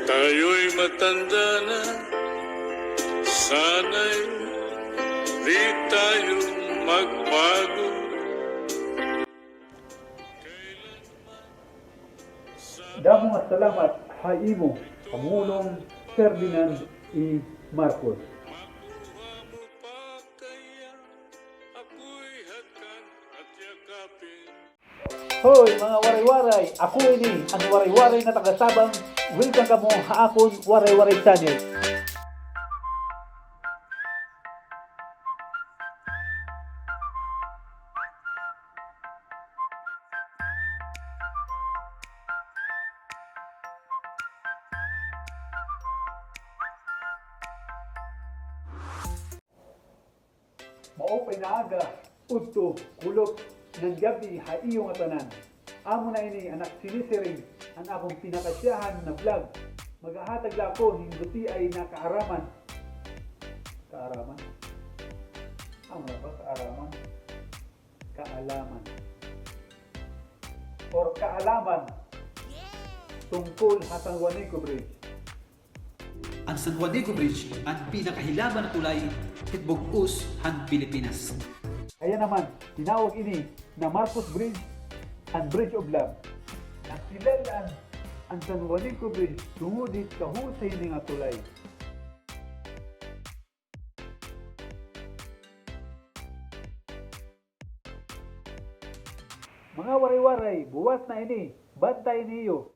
Tayo'y matanda na, sana'y di tayo magbago. Damo nga salamat sa imo, Pangulong Ferdinand E. Marcos. Makuha mo pa kaya ako'y hakan at yakapin. Hoy mga waray-waray, ako ini ang waray-waray na taga-Sabang. Welcome kamo sa akon waray-waray channel. Maupay na aga, udto, kulot, ng gabi ha iyong atanan. Amo na ini anak sinisiring ang akong pinakasyahan na vlog. Maghahatag la ko hinduti ay nakaaraman. Kaaraman? Amo na ba kaaraman? Kaalaman. Or kaalaman tungkol sa San Juanico Bridge. Ang San Juanico Bridge ang pinakahilaban na tulay hitbog-us han Pilipinas. Kaya naman, tinawag ini na Marcos Bridge and Bridge of Love. Nagsilalaan ang San Juanico Bridge tungudit kahusay ni nga tulay. Mga waray-waray, buwas na ini, bantay niyo.